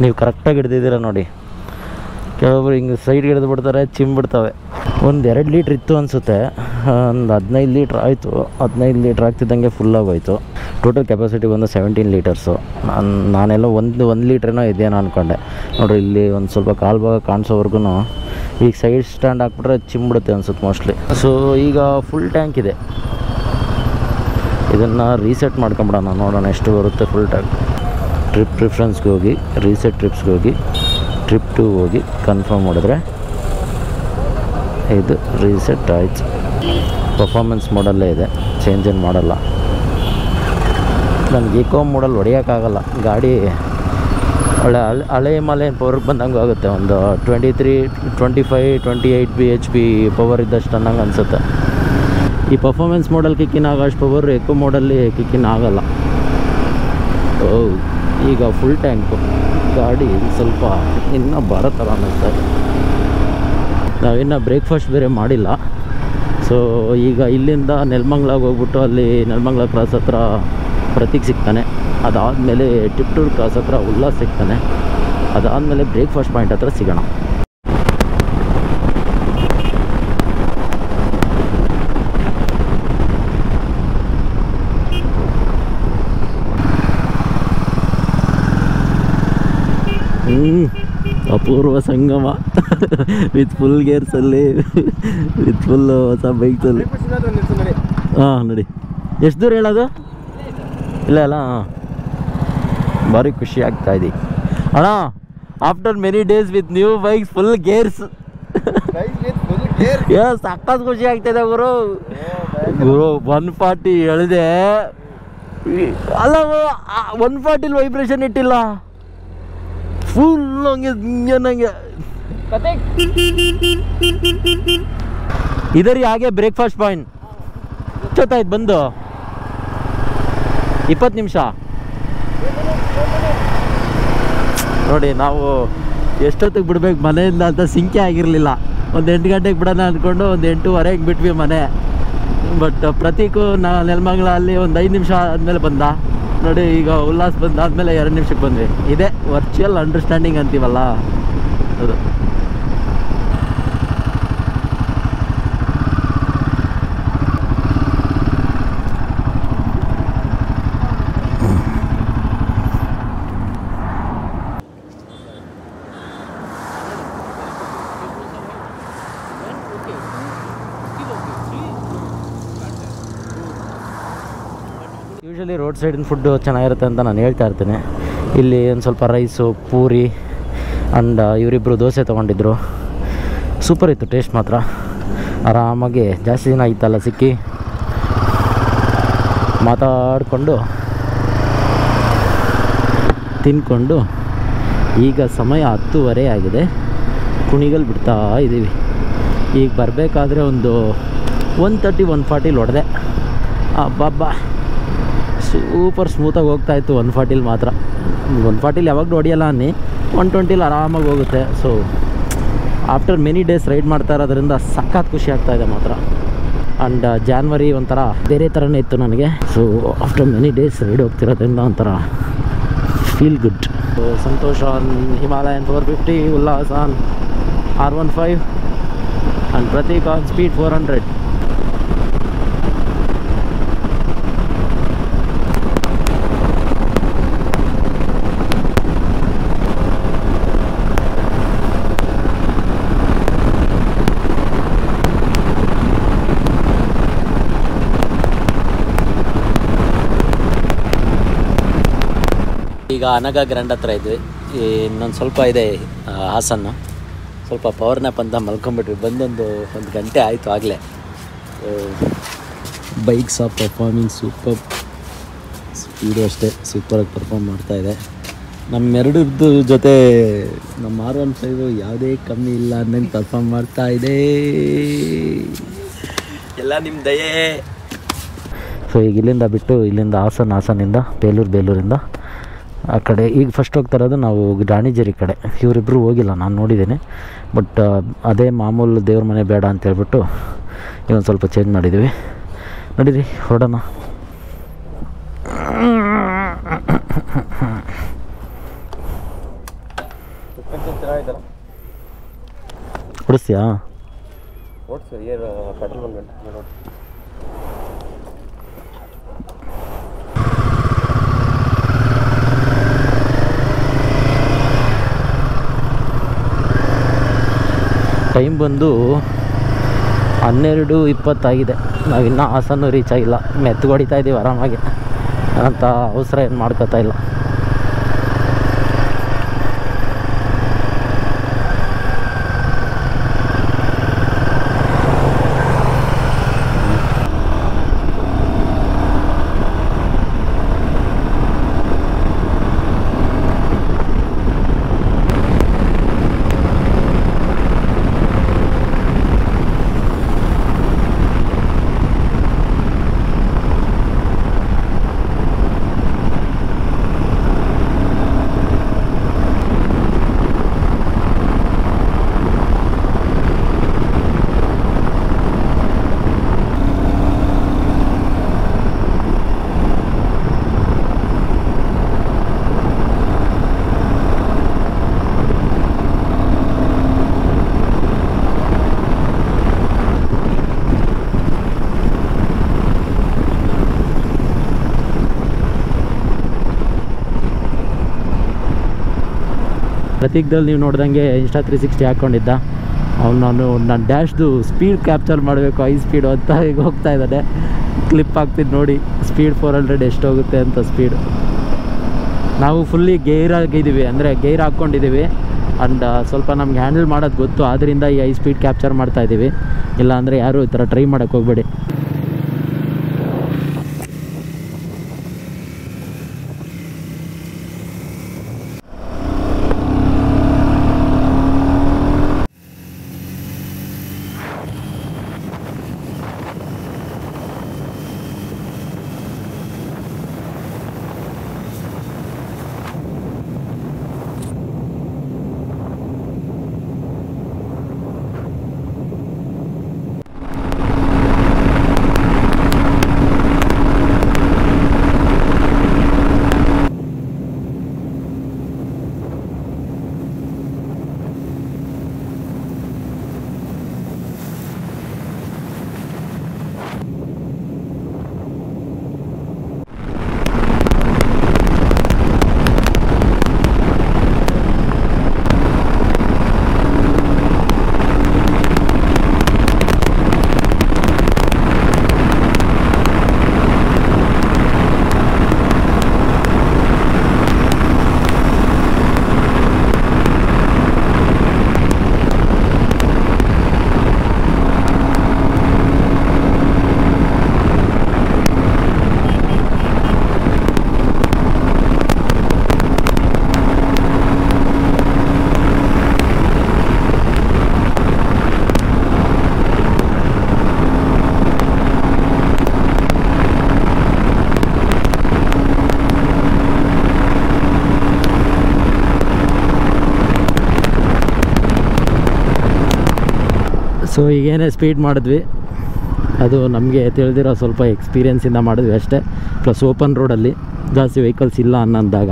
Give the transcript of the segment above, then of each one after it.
ನೀವು ಕರೆಕ್ಟಾಗಿ ಹಿಡ್ದಿದ್ದೀರ ನೋಡಿ. ಕೆಲವೊಬ್ರು ಹಿಂಗೆ ಸೈಡ್ಗೆ ಹಿಡಿದು ಬಿಡ್ತಾರೆ, ಚಿಮ್ಬಿಡ್ತವೆ. ಒಂದು 2 ಲೀಟ್ರ್ ಇತ್ತು ಅನಿಸುತ್ತೆ. ಒಂದು 15 ಲೀಟ್ರ್ ಆಯಿತು. 15 ಲೀಟ್ರ್ ಆಗ್ತಿದ್ದಂಗೆ ಫುಲ್ಲಾಗೋಯ್ತು. ಟೋಟಲ್ ಕೆಪಾಸಿಟಿ ಬಂದು 17 ಲೀಟರ್ಸು. ನಾನೆಲ್ಲ ಒಂದು ಲೀಟ್ರೇನೋ ಇದೆಯೇನೋ ಅಂದ್ಕೊಂಡೆ. ನೋಡಿರಿ ಇಲ್ಲಿ ಒಂದು ಸ್ವಲ್ಪ ಕಾಲು ಭಾಗ ಕಾಣಿಸೋವರೆಗೂ ಈಗ ಸೈಡ್ ಸ್ಟ್ಯಾಂಡ್ ಹಾಕ್ಬಿಟ್ರೆ ಚಿಮ್ಬಿಡುತ್ತೆ ಅನ್ಸುತ್ತೆ ಮೋಸ್ಟ್ಲಿ. ಸೊ ಈಗ ಫುಲ್ ಟ್ಯಾಂಕ್ ಇದೆ. ಇದನ್ನು ರೀಸೆಟ್ ಮಾಡ್ಕೊಂಬಿಡೋಣ, ನೋಡೋಣ ಎಷ್ಟು ಬರುತ್ತೆ ಫುಲ್ ಟ್ಯಾಂಕ್. ಟ್ರಿಪ್ ಪ್ರಿಫರೆನ್ಸ್ಗೆ ಹೋಗಿ, ರೀಸೆಟ್ ಟ್ರಿಪ್ಸ್ಗೆ ಹೋಗಿ, ಟ್ರಿಪ್ 2 ಹೋಗಿ ಕನ್ಫರ್ಮ್ ಮಾಡಿದ್ರೆ ಇದು ರೀಸೆಟ್ ಆಯಿತು. ಪರ್ಫಾರ್ಮೆನ್ಸ್ ಮೋಡಲ್ಲೇ ಇದೆ, ಚೇಂಜ್ ಏನು ಮಾಡಲ್ಲ. ನನಗೆ ಈಕೋ ಮೋಡಲ್ಲಿ ಹೊಡೆಯೋಕ್ಕಾಗಲ್ಲ ಗಾಡಿ. ಹಳೆ ಮಲೆ ಪವರ್ ಬಂದಂಗೆ ಆಗುತ್ತೆ. ಒಂದು 23, 25, 28 BHP ಪವರ್ ಇದ್ದಷ್ಟು ಅನ್ನಂಗೆ ಅನಿಸುತ್ತೆ. ಈ ಪರ್ಫಾರ್ಮೆನ್ಸ್ ಮೋಡಲ್ಲಿ ಕಿಕ್ಕಿನ ಆಗೋಷ್ಟು ಪವರ್ ಎಕೋ ಮೋಡಲ್ಲಿ ಕಿಕ್ಕಿನ ಆಗಲ್ಲ. ಈಗ ಫುಲ್ ಟ್ಯಾಂಕು ಗಾಡಿ ಸ್ವಲ್ಪ ಇನ್ನೂ ಬರೋ ಥರ ಅನ್ನಿಸ್ತಾ ಇದೆ. ನಾವಿನ್ನು ಬ್ರೇಕ್ಫಾಸ್ಟ್ ಬೇರೆ ಮಾಡಿಲ್ಲ. ಸೊ ಈಗ ಇಲ್ಲಿಂದ ನೆಲಮಂಗ್ಲಾಗೆ ಹೋಗ್ಬಿಟ್ಟು ಅಲ್ಲಿ ನೆಲಮಂಗ್ಲ ಕ್ರಾಸ್ ಹತ್ರ ಪ್ರತೀಕ್ ಸಿಗ್ತಾನೆ. ಅದಾದಮೇಲೆ ಟಿಪ್ಟೂರ್ ಕ್ರಾಸ್ ಹತ್ರ ಉಲ್ಲಾಸ್ ಸಿಗ್ತಾನೆ. ಅದಾದಮೇಲೆ ಬ್ರೇಕ್ಫಾಸ್ಟ್ ಪಾಯಿಂಟ್ ಹತ್ರ ಸಿಗೋಣ. ಅಪೂರ್ವ ಸಂಗಮ ವಿತ್ ಫುಲ್ ಗೇರ್ಸಲ್ಲಿ, ವಿತ್ ಫುಲ್ ಹೊಸ ಬೈಕ್ಸಲ್ಲಿ. ಹಾಂ ನೋಡಿ, ಎಷ್ಟು ದೂರ ಹೇಳೋದು? ಇಲ್ಲ ಅಲ್ಲ. ಭಾರಿ ಖುಷಿ ಆಗ್ತಾ ಇದೆ ಅಣ್ಣ. After many days with new bikes, full gears. ಸಖತ್ ಖುಷಿ ಆಗ್ತಾಯಿದೆ ಗುರು. 140 ಹೇಳಿದೆ ಅಲ್ಲ, 140 ವೈಬ್ರೇಷನ್ ಇಟ್ಟಿಲ್ಲ. ಫುಲ್ ಹಂಗೆ ನಂಗೆ ಇದರಿ ಹಾಗೆ ಬ್ರೇಕ್ಫಾಸ್ಟ್ ಪಾಯಿಂಟ್ ಎಷ್ಟೊತ್ತಾಯ್ತು ಬಂದು? 20 ನಿಮಿಷ ನೋಡಿ. ನಾವು ಎಷ್ಟೊತ್ತಿಗೆ ಬಿಡ್ಬೇಕು ಮನೆಯಿಂದ ಅಂತ ಸಿಂಕೆ ಆಗಿರಲಿಲ್ಲ. ಒಂದು 8 ಗಂಟೆಗೆ ಬಿಡೋಣ ಅಂದ್ಕೊಂಡು ಒಂದು 8:15 ಬಿಟ್ವಿ ಮನೆ. ಬಟ್ ಪ್ರತೀಕು ನೆಲಮಂಗಲ ಅಲ್ಲಿ ಒಂದು 5 ನಿಮಿಷ ಆದಮೇಲೆ ಬಂದ ನೋಡಿ. ಈಗ ಉಲ್ಲಾಸ್ ಬಂದಾದಮೇಲೆ 2 ನಿಮಿಷಕ್ಕೆ ಬಂದ್ವಿ. ಇದೇ ವರ್ಚುವಲ್ ಅಂಡರ್ಸ್ಟ್ಯಾಂಡಿಂಗ್ ಅಂತೀವಲ್ಲ ಅದು. ಯೂಶ್ವಲಿ ರೋಡ್ ಸೈಡಿನ ಫುಡ್ಡು ಚೆನ್ನಾಗಿರುತ್ತೆ ಅಂತ ನಾನು ಹೇಳ್ತಾ ಇರ್ತೀನಿ. ಇಲ್ಲಿ ಒಂದು ಸ್ವಲ್ಪ ರೈಸು, ಪೂರಿ ಆ್ಯಂಡ್ ಇವರಿಬ್ಬರು ದೋಸೆ ತೊಗೊಂಡಿದ್ರು. ಸೂಪರ್ ಇತ್ತು ಟೇಸ್ಟ್ ಮಾತ್ರ. ಆರಾಮಾಗಿ ಜಾಸ್ತಿ ದಿನ ಇತ್ತಲ್ಲ ಸಿಕ್ಕಿ ಮಾತಾಡಿಕೊಂಡು ತಿನ್ಕೊಂಡು ಈಗ ಸಮಯ 10:15 ಆಗಿದೆ. ಕುಣಿಗಲ್ ಬಿಡ್ತಾ ಇದ್ದೀವಿ. ಈಗ ಬರಬೇಕಾದ್ರೆ ಒಂದು 130, 140 ಹೊಡೆದೆ. ಅಬ್ಬಬ್ಬಾ ಸೂಪರ್ ಸ್ಮೂತಾಗಿ ಹೋಗ್ತಾಯಿತ್ತು. 140 ಮಾತ್ರ. 140 ಯಾವಾಗಲೂ ಹೊಡೆಯಲ್ಲ ಅನ್ನಿ, 120 ಆರಾಮಾಗಿ ಹೋಗುತ್ತೆ. So after many days ride ಮಾಡ್ತಾ ಇರೋದ್ರಿಂದ ಸಖತ್ ಖುಷಿ ಆಗ್ತಾಯಿದೆ ಮಾತ್ರ. ಆ್ಯಂಡ್ ಜಾನ್ವರಿ ಒಂಥರ ಬೇರೆ ಥರನೇ ಇತ್ತು ನನಗೆ. So after many days ride ಹೋಗ್ತಿರೋದ್ರಿಂದ ಒಂಥರ feel good. Santosh on Himalayan 450, Ullas on R15 and Prateek on Speed 400. ಈಗ ಅನಗ ಗ್ರ್ಯಾಂಡ್ ಹತ್ರ ಇದ್ವಿ. ಇನ್ನೊಂದು ಸ್ವಲ್ಪ ಇದೆ ಹಾಸನ್ನು. ಸ್ವಲ್ಪ ಪವರ್ ನ್ಯಾಪ್ ಅಂತ ಮಲ್ಕೊಂಬಿಟ್ವಿ. ಬಂದೊಂದು 1 ಗಂಟೆ ಆಯಿತು ಆಗಲೇ. Bikes of performing super. Speed ಅಷ್ಟೇ ಸೂಪರಾಗಿ ಪರ್ಫಾರ್ಮ್ ಮಾಡ್ತಾಯಿದೆ. ನಮ್ಮೆರಡರದ್ದು ಜೊತೆ ನಮ್ಮ R15 ಯಾವುದೇ ಕಮ್ಮಿ ಇಲ್ಲ ಅನ್ನಂಗೆ ಪರ್ಫಾರ್ಮ್ ಮಾಡ್ತಾಯಿದೆ. ಎಲ್ಲ ನಿಮ್ಮ ದಯೆ. ಸೊ ಈಗ ಇಲ್ಲಿಂದ ಬಿಟ್ಟು ಇಲ್ಲಿಂದ ಹಾಸನಿಂದ ಬೇಲೂರಿಂದ ಆ ಕಡೆ ಈಗ ಫಸ್ಟ್ ಹೋಗ್ತಾ ಇರೋದು ನಾವು ರಾಣಿಜೇರಿ ಕಡೆ. ಇವರಿಬ್ಬರು ಹೋಗಿಲ್ಲ, ನಾನು ನೋಡಿದ್ದೀನಿ. ಬಟ್ ಅದೇ ಮಾಮೂಲು ದೇವ್ರ ಮನೆ ಬೇಡ ಅಂತ ಹೇಳ್ಬಿಟ್ಟು ಇವೊಂದು ಸ್ವಲ್ಪ ಚೇಂಜ್ ಮಾಡಿದ್ದೀವಿ. ನಡೀರಿ ಹೊರಡೋಣ. ಓಡಿಸ್ತೀಯಾ? ಓಡಿಸು, ಏನು ಪೆಟ್ರೋಲ್ ಬಂದ್ಬಿಟ್ಟು ಟೈಮ್ ಬಂದು 12:20 ನಾವಿನ್ನೂ ಹಾಸನ್ನು ರೀಚ್ ಆಗಿಲ್ಲ. ಮೆತ್ತಗೊಡಿತಾ ಇದ್ದೀವಿ ಆರಾಮಾಗಿ, ಅಂತ ಅವಸರ ಏನು ಮಾಡ್ಕೋತಾ ಇಲ್ಲ. ಪ್ರತೀಕ್ದಲ್ಲಿ ನೀವು ನೋಡ್ದಂಗೆ ಇನ್ಸ್ಟಾ 360 ಹಾಕ್ಕೊಂಡಿದ್ದ ನಾನು ಡ್ಯಾಶ್ದು ಸ್ಪೀಡ್ ಕ್ಯಾಪ್ಚರ್ ಮಾಡಬೇಕು, ಹೈ ಸ್ಪೀಡು ಅಂತ ಈಗ ಹೋಗ್ತಾ ಇದ್ದಾನೆ. ಕ್ಲಿಪ್ ಆಗ್ತಿದ್ದು ನೋಡಿ, ಸ್ಪೀಡ್ 400 ಎಷ್ಟು ಹೋಗುತ್ತೆ ಅಂತ ಸ್ಪೀಡ್. ನಾವು ಫುಲ್ಲಿ ಗೇರ್ ಆಗಿದ್ದೀವಿ, ಅಂದರೆ ಗೇರ್ ಹಾಕ್ಕೊಂಡಿದ್ದೀವಿ. ಆ್ಯಂಡ್ ಸ್ವಲ್ಪ ನಮ್ಗೆ ಹ್ಯಾಂಡಲ್ ಮಾಡೋದು ಗೊತ್ತು, ಆದ್ದರಿಂದ ಈ ಹೈ ಸ್ಪೀಡ್ ಕ್ಯಾಪ್ಚರ್ ಮಾಡ್ತಾಯಿದ್ದೀವಿ. ಇಲ್ಲ ಅಂದರೆ ಯಾರು ಈ ಥರ ಟ್ರೈ ಮಾಡೋಕ್ಕೆ ಹೋಗಬೇಡಿ. ಸೊ ಈಗೇನೇ ಸ್ಪೀಡ್ ಮಾಡಿದ್ವಿ, ಅದು ನಮಗೆ ತಿಳಿದಿರೋ ಸ್ವಲ್ಪ ಎಕ್ಸ್ಪೀರಿಯೆನ್ಸಿಂದ ಮಾಡಿದ್ವಿ ಅಷ್ಟೇ. ಪ್ಲಸ್ ಓಪನ್ ರೋಡಲ್ಲಿ ಜಾಸ್ತಿ ವೆಹಿಕಲ್ಸ್ ಇಲ್ಲ ಅನ್ನೋದಾಗ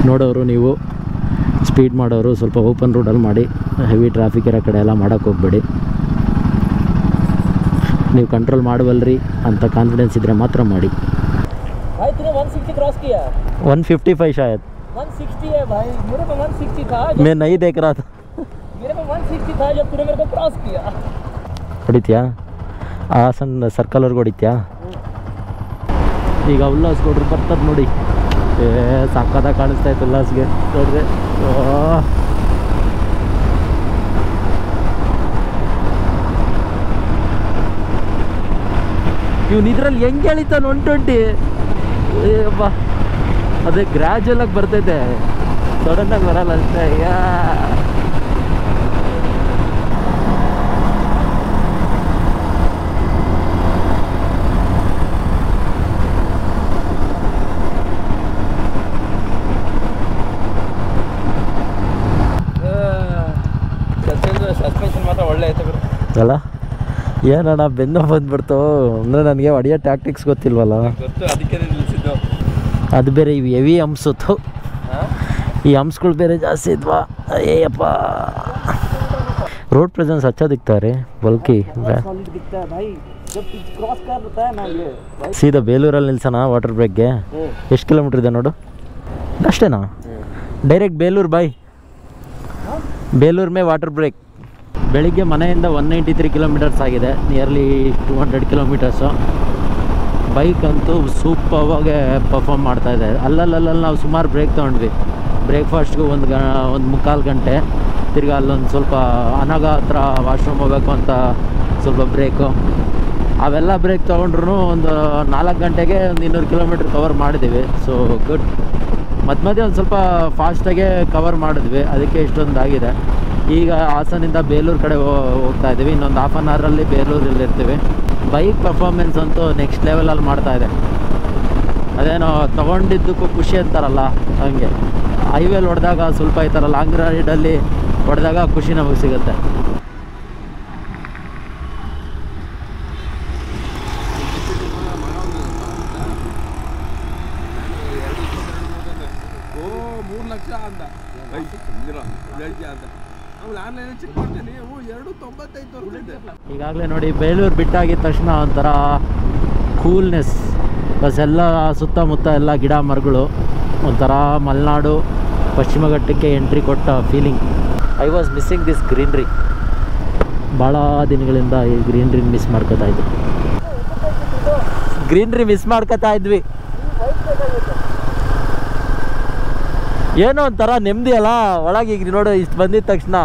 ನೋಡೋರು, ನೀವು ಸ್ಪೀಡ್ ಮಾಡೋರು ಸ್ವಲ್ಪ ಓಪನ್ ರೋಡಲ್ಲಿ ಮಾಡಿ, ಹೆವಿ ಟ್ರಾಫಿಕ್ ಇರೋ ಕಡೆ ಎಲ್ಲ ಮಾಡೋಕ್ಕೆ ಹೋಗ್ಬೇಡಿ. ನೀವು ಕಂಟ್ರೋಲ್ ಮಾಡಬಲ್ರಿ ಅಂತ ಕಾನ್ಫಿಡೆನ್ಸ್ ಇದ್ದರೆ ಮಾತ್ರ ಮಾಡಿ. 160 क्रॉस किया, 155 शायद 160 है भाई, मेरे को 160 था, मैं नहीं देख रहा था. मेरे को 160 था जब तूने मेरे को क्रॉस किया. ಹೊಡಿತೀಯಾ? ಹಾಸನ ಸರ್ಕಲ್ವರೆಗೆ ಹೊಡಿತೀಯಾ? ಈಗ ಉಲ್ಲಾಸ್ ಕೊಡ್ರಿ ಬರ್ತದೆ ನೋಡಿ. ಸಾಕಾದಾಗ ಕಾಣಿಸ್ತಾ ಇತ್ತು ಉಲ್ಲಾಸ್ಗೆ ನೋಡ್ರಿ. ಇವ್ನು ಇದ್ರಲ್ಲಿ ಹೆಂಗೆ ಹೇಳಿತಾನೆ 120. ಏಪ್ಪ, ಅದೇ ಗ್ರ್ಯಾಜುವಲಾಗಿ ಬರ್ತೈತೆ, ಸಡನ್ನಾಗಿ ಬರಲ್ಲ ಅಷ್ಟೇ. ಸಸ್ಪೆನ್ಷನ್ ಮಾತ್ರ ಒಳ್ಳೆ ಐತೆ ಅಲ್ಲ? ಏನಣ್ಣ ಬೆನ್ನು ಬಂದ್ಬಿಡ್ತು ಅಂದರೆ ನನಗೆ ಹೊಡೆಯೋ ಟ್ಯಾಕ್ಟಿಕ್ಸ್ ಗೊತ್ತಿಲ್ವಲ್ಲ, ಗೊತ್ತು, ಅದಕ್ಕೆ ನಿಲ್ಲಿಸಿದ್ದು. ಅದು ಬೇರೆ ಇವು ಹೆವಿ ಹಂಪ್ಸುತ್ತು, ಈ ಹಂಪ್ಸ್ಗಳು ಬೇರೆ ಜಾಸ್ತಿ ಇದ್ವಾ. ಅಯ್ಯಪ್ಪ, रोड प्रेजेंस अच्छा दिखता है रे बल्कि सॉलिड दिखता है भाई जब क्रॉस कर रहा है ना ये भाई ಸೀದಾ ಬೇಲೂರಲ್ಲಿ ನಿಲ್ಸೋಣ ವಾಟರ್ ಬ್ರೇಕ್ಗೆ ಎಷ್ಟು ಕಿಲೋಮೀಟ್ರ್ ಇದೆ ನೋಡು ಅಷ್ಟೇನಾ ಡೈರೆಕ್ಟ್ ಬೇಲೂರು ಬಾಯ್ ಬೇಲೂರು ಮೇ ವಾಟರ್ ಬ್ರೇಕ್ ಬೆಳಿಗ್ಗೆ ಮನೆಯಿಂದ 193 ಕಿಲೋಮೀಟರ್ಸ್ ಆಗಿದೆ ನಿಯರ್ಲಿ 200 ಕಿಲೋಮೀಟರ್ಸು ಬೈಕ್ ಅಂತೂ ಸೂಪರ್ವಾಗೆ ಪರ್ಫಾರ್ಮ್ ಮಾಡ್ತಾಯಿದೆ ಅಲ್ಲಲ್ಲಿ ನಾವು ಸುಮಾರು ಬ್ರೇಕ್ ತೊಗೊಂಡ್ವಿ ಬ್ರೇಕ್ಫಾಸ್ಟ್ಗೂ ಒಂದು ಮುಕ್ಕಾಲು ಗಂಟೆ ತಿರ್ಗಿ ಅಲ್ಲೊಂದು ಸ್ವಲ್ಪ ಅನಗ ಹತ್ರ ವಾಶ್ರೂಮ್ ಹೋಗ್ಬೇಕು ಅಂತ ಸ್ವಲ್ಪ ಬ್ರೇಕು ಅವೆಲ್ಲ ಬ್ರೇಕ್ ತೊಗೊಂಡ್ರು ಒಂದು 4 ಗಂಟೆಗೆ ಒಂದು 200 ಕಿಲೋಮೀಟ್ರ್ ಕವರ್ ಮಾಡಿದ್ದೀವಿ ಸೊ ಗುಡ್ ಮಧ್ಯೆ ಒಂದು ಸ್ವಲ್ಪ ಫಾಸ್ಟಾಗೆ ಕವರ್ ಮಾಡಿದ್ವಿ ಅದಕ್ಕೆ ಇಷ್ಟೊಂದು ಆಗಿದೆ ಈಗ ಹಾಸನಿಂದ ಬೇಲೂರು ಕಡೆ ಹೋಗ್ತಾ ಇದ್ದೀವಿ ಇನ್ನೊಂದು ಹಾಫ್ ಆನ್ ಅವರಲ್ಲಿ ಬೇಲೂರಲ್ಲಿ ಇರ್ತೀವಿ ಬೈಕ್ ಪರ್ಫಾರ್ಮೆನ್ಸ್ ಅಂತೂ ನೆಕ್ಸ್ಟ್ ಲೆವೆಲಲ್ಲಿ ಮಾಡ್ತಾಯಿದೆ ಅದೇನೋ ತೊಗೊಂಡಿದ್ದಕ್ಕೂ ಖುಷಿ ಅಂತಾರಲ್ಲ ಹಂಗೆ ಹೈವೇಲಿ ಹೊಡೆದಾಗ ಸ್ವಲ್ಪ ಈ ಥರ ಲಾಂಗ್ ರೈಡಲ್ಲಿ ಹೊಡೆದಾಗ ಖುಷಿ ನಮಗೆ ಸಿಗುತ್ತೆ ಈಗಾಗಲೇ ನೋಡಿ ಬೇಲೂರು ಬಿಟ್ಟಾಗಿದ ತಕ್ಷಣ ಒಂಥರ ಕೂಲ್ನೆಸ್ ಬಸ್ ಎಲ್ಲ ಸುತ್ತಮುತ್ತ ಎಲ್ಲ ಗಿಡ ಮರಗಳು ಒಂಥರ ಮಲೆನಾಡು ಪಶ್ಚಿಮ ಘಟ್ಟಕ್ಕೆ ಎಂಟ್ರಿ ಕೊಟ್ಟ feeling I was missing this greenery ಭಾಳ ದಿನಗಳಿಂದ ಈ ಗ್ರೀನ್ರಿ ಮಿಸ್ ಮಾಡ್ಕೋತಾ ಇದ್ವಿ ಏನೋ ಒಂಥರ ನೆಮ್ಮದಿ ಅಲ್ಲ ಒಳಗೆ ಈಗ ನೋಡು ಇಷ್ಟು ಬಂದಿದ ತಕ್ಷಣ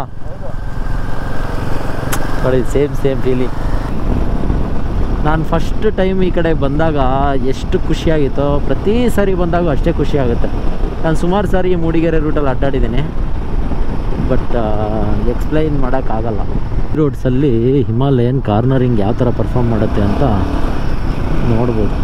ನೋಡಿ ಸೇಮ್ ಫೀಲಿಂಗ್ ನಾನು ಫಸ್ಟ್ ಟೈಮ್ ಈ ಕಡೆ ಬಂದಾಗ ಎಷ್ಟು ಖುಷಿಯಾಗಿತ್ತೋ ಪ್ರತಿ ಸಾರಿ ಬಂದಾಗ ಅಷ್ಟೇ ಖುಷಿಯಾಗುತ್ತೆ ನಾನು ಸುಮಾರು ಸಾರಿ ಮೂಡಿಗೆರೆ ರೂಟಲ್ಲಿ ಅಡ್ಡಾಡಿದ್ದೀನಿ ಬಟ್ ಎಕ್ಸ್ಪ್ಲೈನ್ ಮಾಡೋಕ್ಕಾಗಲ್ಲ ರೋಡ್ಸಲ್ಲಿ ಹಿಮಾಲಯನ್ ಕಾರ್ನರಿಂಗ್ ಯಾವ ಥರ ಪರ್ಫಾರ್ಮ್ ಮಾಡುತ್ತೆ ಅಂತ ನೋಡ್ಬೋದು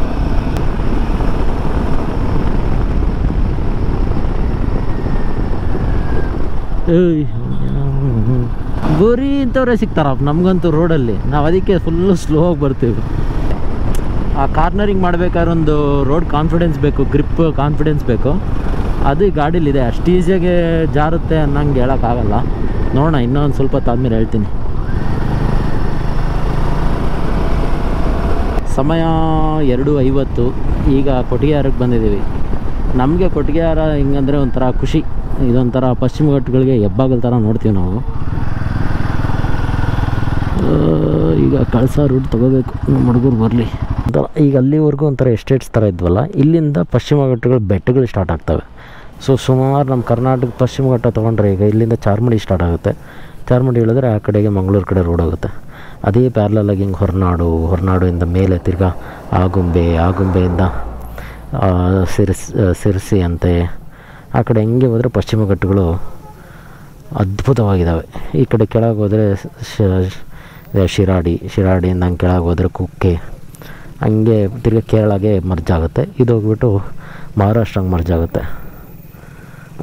ಬರೀ ಇಂಥವ್ರೆ ಸಿಗ್ತಾರಪ್ಪ ನಮಗಂತೂ ರೋಡಲ್ಲಿ ನಾವು ಅದಕ್ಕೆ ಫುಲ್ಲು ಸ್ಲೋ ಆಗಿ ಬರ್ತೀವಿ ಆ ಕಾರ್ನರಿಂಗ್ ಮಾಡ್ಬೇಕಾದ್ರೆ ಒಂದು ರೋಡ್ ಕಾನ್ಫಿಡೆನ್ಸ್ ಬೇಕು ಗ್ರಿಪ್ ಕಾನ್ಫಿಡೆನ್ಸ್ ಬೇಕು ಅದು ಈ ಗಾಡೀಲಿದೆ ಅಷ್ಟು ಈಸಿಯಾಗಿ ಜಾರುತ್ತೆ ಅನ್ನಂಗೆ ಹೇಳೋಕ್ಕಾಗಲ್ಲ ನೋಡೋಣ ಇನ್ನೊಂದು ಸ್ವಲ್ಪ ತಾದ್ಮೇಲೆ ಹೇಳ್ತೀನಿ ಸಮಯ 2:50 ಈಗ ಕೊಟ್ಟಿಗೆಹಾರಕ್ಕೆ ಬಂದಿದ್ದೀವಿ ನಮಗೆ ಕೊಟ್ಟಿಗೆಹಾರ ಹಿಂಗಂದರೆ ಒಂಥರ ಖುಷಿ ಇದೊಂಥರ ಪಶ್ಚಿಮ ಘಟ್ಟಗಳಿಗೆ ಹೆಬ್ಬಾಗಲ್ ಥರ ನೋಡ್ತೀವಿ ನಾವು ಈಗ ಕಳಸ ರೂಟ್ ತೊಗೋಬೇಕು ನಮ್ಮ ಹುಡುಗರು ಬರಲಿ ಒಂಥರ ಈಗ ಅಲ್ಲಿವರೆಗೂ ಒಂಥರ ಎಸ್ಟೇಟ್ಸ್ ಥರ ಇದ್ವಲ್ಲ ಇಲ್ಲಿಂದ ಪಶ್ಚಿಮ ಘಟ್ಟಗಳು ಬೆಟ್ಟಗಳು ಸ್ಟಾರ್ಟ್ ಆಗ್ತವೆ ಸೊ ಸುಮಾರು ನಮ್ಮ ಕರ್ನಾಟಕ ಪಶ್ಚಿಮ ಘಟ್ಟ ತೊಗೊಂಡ್ರೆ ಈಗ ಇಲ್ಲಿಂದ ಚಾರ್ಮಡಿ ಸ್ಟಾರ್ಟ್ ಆಗುತ್ತೆ ಚಾರ್ಮಡಿ ಹೇಳಿದ್ರೆ ಆ ಕಡೆಗೆ ಮಂಗಳೂರು ಕಡೆ ರೋಡ್ ಹೋಗುತ್ತೆ ಅದೇ ಪ್ಯಾರಲಾಗಿ ಹಿಂಗೆ ಹೊರನಾಡುವಿಂದ ಮೇಲೆ ತಿರ್ಗಾ ಆಗುಂಬೆಯಿಂದ ಸಿರ್ಸಿ ಅಂತೆ ಆ ಕಡೆ ಹೆಂಗೆ ಹೋದರೆ ಪಶ್ಚಿಮ ಘಟ್ಟಗಳು ಅದ್ಭುತವಾಗಿದ್ದಾವೆ ಈ ಕಡೆ ಕೆಳಗೆ ಹೋದರೆ ಶಿರಾಡಿಯಿಂದ ಹಂಗೆ ಕೆಳಗೆ ಹೋದರೆ ಕುಕ್ಕೆ ಹಂಗೆ ತಿರ್ಗಿ ಕೇರಳಗೆ ಮರ್ಜ್ ಆಗುತ್ತೆ ಇದು ಹೋಗ್ಬಿಟ್ಟು ಮಹಾರಾಷ್ಟ್ರಂಗೆ ಮರ್ಜ್ ಆಗುತ್ತೆ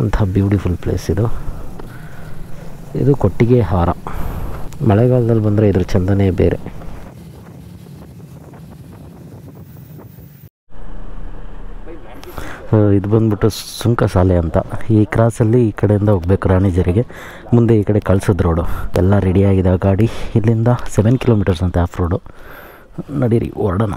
ಅಂಥ ಬ್ಯೂಟಿಫುಲ್ ಪ್ಲೇಸ್ ಇದು ಕೊಟ್ಟಿಗೆಹಾರ ಮಳೆಗಾಲದಲ್ಲಿ ಬಂದರೆ ಇದ್ರ ಚಂದನೇ ಬೇರೆ ಇದು ಬಂದ್ಬಿಟ್ಟು ಸುಂಕಸಾಲೆ ಅಂತ ಈ ಕ್ರಾಸಲ್ಲಿ ಈ ಕಡೆಯಿಂದ ಹೋಗ್ಬೇಕು ರಾಣಿಜರಿಗೆ ಮುಂದೆ ಈ ಕಡೆ ಕಳ್ಸೋದು ರೋಡು ಎಲ್ಲ ರೆಡಿಯಾಗಿದೆ ಗಾಡಿ ಇಲ್ಲಿಂದ 7 ಕಿಲೋಮೀಟರ್ಸ್ ಅಂತ ಆಫ್ ರೋಡು ನಡೀರಿ ಹೊರಡೋಣ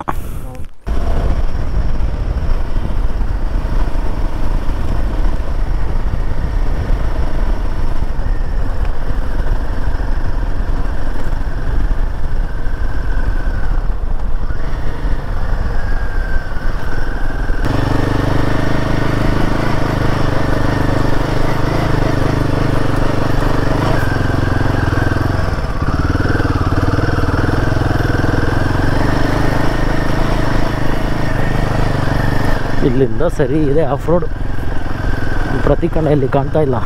ಇಲ್ಲಿಂದ ಸರಿ ಇದೆ ಆಫ್ ರೋಡ್ ಪ್ರತಿ ಕಡೆಯಲ್ಲಿ ಕಾಣ್ತಾ ಇಲ್ಲ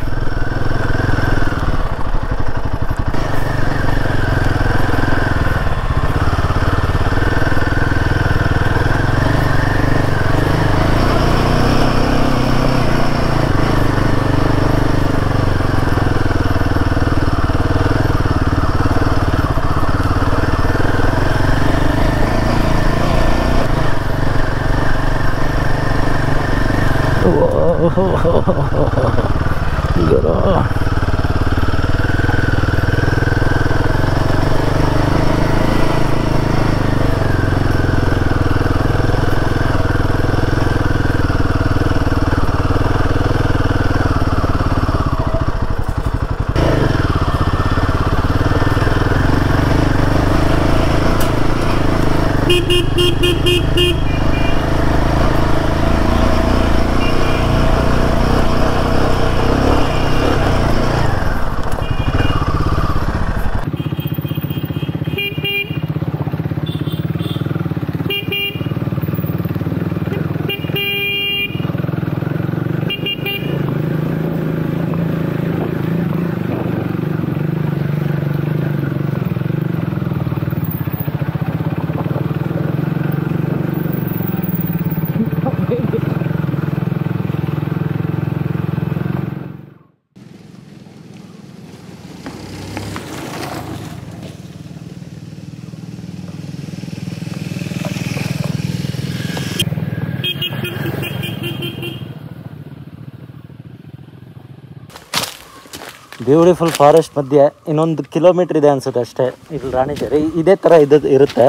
ಬ್ಯೂಟಿಫುಲ್ ಫಾರೆಸ್ಟ್ ಮಧ್ಯೆ ಇನ್ನೊಂದು ಕಿಲೋಮೀಟ್ರ್ ಇದೆ ಅನಿಸುತ್ತೆ ಅಷ್ಟೇ. ಇಲ್ಲಿ ರಾಣಿಜೇರಿ ಇದೇ ಥರ ಇರುತ್ತೆ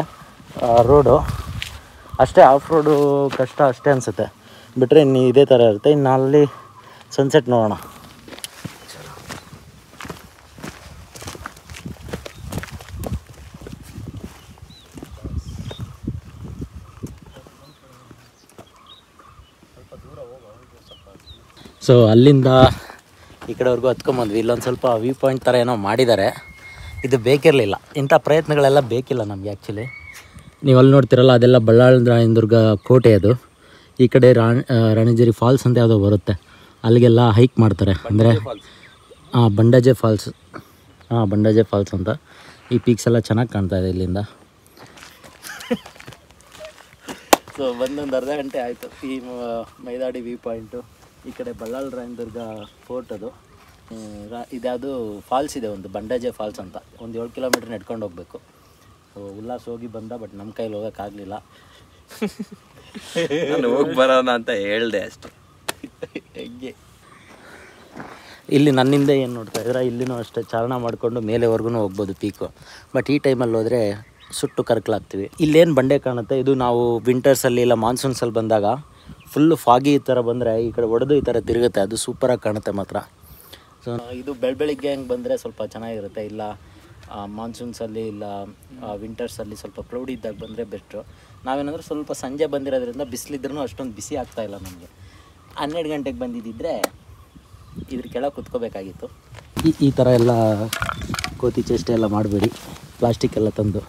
ರೋಡು. ಅಷ್ಟೇ ಆಫ್ ರೋಡು ಕಷ್ಟ ಅಷ್ಟೇ ಅನಿಸುತ್ತೆ, ಬಿಟ್ಟರೆ ಇನ್ನು ಇದೇ ಥರ ಇರುತ್ತೆ. ಇನ್ನು ಅಲ್ಲಿ ಸನ್ಸೆಟ್ ನೋಡೋಣ. ಸೊ ಅಲ್ಲಿಂದ ಈ ಕಡೆವರೆಗೂ ಹತ್ಕೊಂಬಂದ್ವಿ. ಇಲ್ಲೊಂದು ಸ್ವಲ್ಪ ವ್ಯೂ ಪಾಯಿಂಟ್ ಥರ ಏನೋ ಮಾಡಿದ್ದಾರೆ. ಇದು ಬೇಕಿರಲಿಲ್ಲ, ಇಂಥ ಪ್ರಯತ್ನಗಳೆಲ್ಲ ಬೇಕಿಲ್ಲ ನಮಗೆ ಆ್ಯಕ್ಚುಲಿ. ನೀವು ಅಲ್ಲಿ ನೋಡ್ತಿರಲ್ಲ, ಅದೆಲ್ಲ ಬಳ್ಳಾಳರಾಯನದುರ್ಗ ಕೋಟೆ. ಅದು ಈ ಕಡೆ ರಾಣಿಜೇರಿ ಫಾಲ್ಸ್ ಅಂತ ಯಾವುದೋ ಬರುತ್ತೆ, ಅಲ್ಲಿಗೆಲ್ಲ ಹೈಕ್ ಮಾಡ್ತಾರೆ. ಅಂದರೆ ಬಂಡಾಜೆ ಫಾಲ್ಸ್, ಬಂಡಾಜೆ ಫಾಲ್ಸ್ ಅಂತ. ಈ ಪೀಕ್ಸ್ ಎಲ್ಲ ಚೆನ್ನಾಗಿ ಕಾಣ್ತಾ ಇದೆ ಇಲ್ಲಿಂದ. ಸೊ ಬಂದೊಂದು ಅರ್ಧ ಗಂಟೆ ಆಯಿತು. ಈ ಮೈದಾಡಿ ವ್ಯೂ ಪಾಯಿಂಟು, ಈ ಕಡೆ ಬಳ್ಳಾಳರಾಯನದುರ್ಗ ಫೋರ್ಟ್. ಅದು ಇದ್ಯಾವುದು ಫಾಲ್ಸ್ ಇದೆ ಒಂದು, ಬಂಡಾಜೆ ಫಾಲ್ಸ್ ಅಂತ. ಒಂದು 7 ಕಿಲೋಮೀಟ್ರ್ ನಡ್ಕೊಂಡು ಹೋಗಬೇಕು. ಸೊ ಉಲ್ಲಾಸ ಹೋಗಿ ಬಂದ, ಬಟ್ ನಮ್ಮ ಕೈಲಿ ಹೋಗೋಕ್ಕಾಗಲಿಲ್ಲ. ನಾನು ಹೋಗಿ ಬರೋಣ ಅಂತ ಹೇಳಿದೆ ಅಷ್ಟೆ. ಹೆಂಗೆ ಇಲ್ಲಿ ನನ್ನಿಂದ ಏನು ನೋಡ್ತಾ ಇದ್ರೆ, ಇಲ್ಲಿನೂ ಅಷ್ಟೇ ಚಾರಣ ಮಾಡಿಕೊಂಡು ಮೇಲೆವರೆಗೂ ಹೋಗ್ಬೋದು ಪೀಕು. ಬಟ್ ಈ ಟೈಮಲ್ಲಿ ಹೋದರೆ ಸುಟ್ಟು ಕರ್ಕಲಾಗ್ತೀವಿ. ಇಲ್ಲೇನು ಬಂಡೆ ಕಾಣುತ್ತೆ, ಇದು ನಾವು ವಿಂಟರ್ಸಲ್ಲಿ ಇಲ್ಲ ಮಾನ್ಸೂನ್ಸಲ್ಲಿ ಬಂದಾಗ ಫುಲ್ಲು ಫಾಗಿ ಈ ಥರ ಬಂದರೆ ಈ ಕಡೆ ಹೊಡೆದು ಈ ಥರ ತಿರುಗುತ್ತೆ. ಅದು ಸೂಪರಾಗಿ ಕಾಣುತ್ತೆ ಮಾತ್ರ. ಸೊ ಇದು ಬೆಳಗ್ಗೆ ಹಂಗೆ ಬಂದರೆ ಸ್ವಲ್ಪ ಚೆನ್ನಾಗಿರುತ್ತೆ. ಇಲ್ಲ ಮಾನ್ಸೂನ್ಸಲ್ಲಿ ಇಲ್ಲ ವಿಂಟರ್ಸಲ್ಲಿ ಸ್ವಲ್ಪ ಕ್ಲೌಡಿ ಇದ್ದಾಗ ಬಂದರೆ ಬೆಸ್ಟು. ನಾವೇನಂದ್ರೆ ಸ್ವಲ್ಪ ಸಂಜೆ ಬಂದಿರೋದ್ರಿಂದ ಬಿಸಿಲಿದ್ರೂ ಅಷ್ಟೊಂದು ಬಿಸಿ ಆಗ್ತಾಯಿಲ್ಲ ನಮಗೆ. 12 ಗಂಟೆಗೆ ಬಂದಿದ್ದಿದ್ರೆ ಇದ್ರ ಕೆಳಗೆ ಕುತ್ಕೋಬೇಕಾಗಿತ್ತು. ಈ ಥರ ಎಲ್ಲ ಕೋತಿ ಚೇಷ್ಟೆ ಎಲ್ಲ ಮಾಡಬೇಡಿ, ಪ್ಲಾಸ್ಟಿಕ್ ಎಲ್ಲ ತಂದು.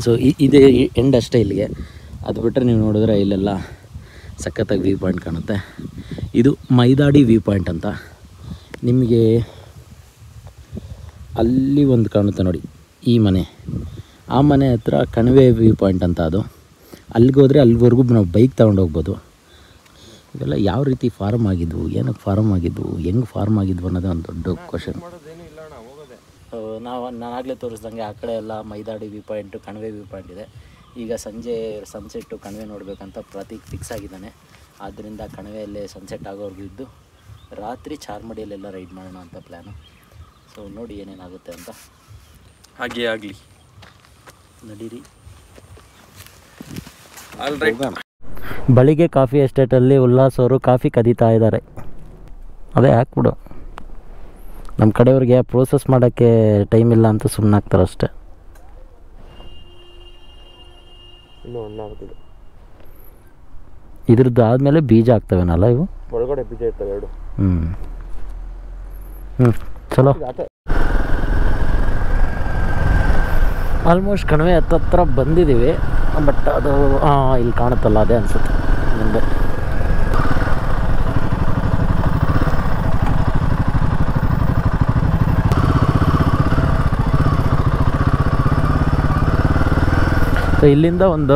ಸೊ ಇದೇ ಎಂಡ್ ಅಷ್ಟೇ ಇಲ್ಲಿಗೆ. ಅದು ಬಿಟ್ಟರೆ ನೀವು ನೋಡಿದ್ರೆ ಇಲ್ಲೆಲ್ಲ ಸಖತ್ತಾಗಿ ವ್ಯೂ ಪಾಯಿಂಟ್ ಕಾಣುತ್ತೆ. ಇದು ಮೈದಾಡಿ ವ್ಯೂ ಪಾಯಿಂಟ್ ಅಂತ. ನಿಮಗೆ ಅಲ್ಲಿ ಒಂದು ಕಾಣುತ್ತೆ ನೋಡಿ, ಈ ಮನೆ, ಆ ಮನೆ ಹತ್ರ ಕಣಿವೆ ವ್ಯೂ ಪಾಯಿಂಟ್ ಅಂತ. ಅದು ಅಲ್ಲಿಗೆ ಹೋದರೆ ಅಲ್ಲಿವರೆಗೂ ನಾವು ಬೈಕ್ ತೊಗೊಂಡು ಹೋಗ್ಬೋದು. ಇವೆಲ್ಲ ಯಾವ ರೀತಿ ಫಾರ್ಮ್ ಆಗಿದ್ವು, ಏನಕ್ಕೆ ಫಾರ್ಮ್ ಆಗಿದ್ವು, ಹೆಂಗೆ ಫಾರ್ಮ್ ಆಗಿದ್ವು ಅನ್ನೋದೇ ಒಂದು ದೊಡ್ಡ ಕ್ವಶನ್. ನಾನಾಗಲೇ ತೋರಿಸ್ದಂಗೆ ಆ ಕಡೆ ಎಲ್ಲ ಮೈದಾಡಿ ವ್ಯೂ ಪಾಯಿಂಟು, ಕಣಿವೆ ವ್ಯೂ ಪಾಯಿಂಟ್ ಇದೆ. ಈಗ ಸಂಜೆ ಸನ್ಸೆಟ್ಟು ಕಣಿವೆ ನೋಡಬೇಕಂತ ಪ್ರತೀಕ್ ಫಿಕ್ಸ್ ಆಗಿದ್ದಾನೆ. ಆದ್ದರಿಂದ ಕಣಿವೆಯಲ್ಲೇ ಸನ್ಸೆಟ್ ಆಗೋವರೆಗೂ ಇದ್ದು ರಾತ್ರಿ ಚಾರ್ಮಡಿಯಲ್ಲೆಲ್ಲ ರೈಡ್ ಮಾಡೋಣ ಅಂತ ಪ್ಲ್ಯಾನು. ಸೊ ನೋಡಿ ಏನೇನಾಗುತ್ತೆ ಅಂತ. ಹಾಗೆ ಆಗಲಿ, ನಡೀರಿ. ಬಳಿಗೆ ಕಾಫಿ ಎಸ್ಟೇಟಲ್ಲಿ ಉಲ್ಲಾಸ್ ಅವರು ಕಾಫಿ ಕದೀತಾ ಇದ್ದಾರೆ. ಅದೇ ಹಾಕ್ಬಿಡು. ನಮ್ಮ ಕಡೆಯವ್ರಿಗೆ ಪ್ರೋಸೆಸ್ ಮಾಡೋಕ್ಕೆ ಟೈಮ್ ಇಲ್ಲ ಅಂತ ಸುಮ್ಮನಾಗ್ತಾರೆ ಅಷ್ಟೆ. ಇನ್ನೂ ಹಣ್ಣಾಗ್ತಿದೆ. ಇದ್ರದ್ದು ಆದಮೇಲೆ ಬೀಜ ಆಗ್ತವೇನಲ್ಲ ಇವು? ಒಳಗಡೆ ಬೀಜ ಇರ್ತವೆ 2. ಚಲೋ. ಆಲ್ಮೋಸ್ಟ್ ಕಣಿವೆ ಹತ್ತತ್ರ ಬಂದಿದ್ದೀವಿ. ಬಟ್ ಅದು ಇಲ್ಲಿ ಕಾಣುತ್ತಲ್ಲ, ಅದೇ ಅನಿಸುತ್ತೆ ಮುಂದೆ. ಸೊ ಇಲ್ಲಿಂದ ಒಂದು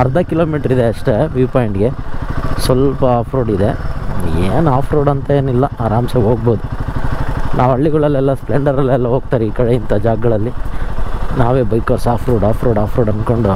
ಅರ್ಧ ಕಿಲೋಮೀಟ್ರ್ ಇದೆ ಅಷ್ಟೇ ವ್ಯೂ ಪಾಯಿಂಟ್ಗೆ. ಸ್ವಲ್ಪ ಆಫ್ ರೋಡ್ ಇದೆ. ಏನು ಆಫ್ ರೋಡ್ ಅಂತ ಏನಿಲ್ಲ, ಆರಾಮ್ಸೆ ಹೋಗ್ಬೋದು. ನಾವು ಹಳ್ಳಿಗಳಲ್ಲೆಲ್ಲ ಸ್ಪ್ಲೆಂಡರಲ್ಲೆಲ್ಲ ಹೋಗ್ತಾರೆ ಈ ಕಡೆ ಇಂಥ ಜಾಗಗಳಲ್ಲಿ. ನಾವೇ ಬೈಕರ್ಸ್ ಆಫ್ ರೋಡ್ ಅಂದ್ಕೊಂಡು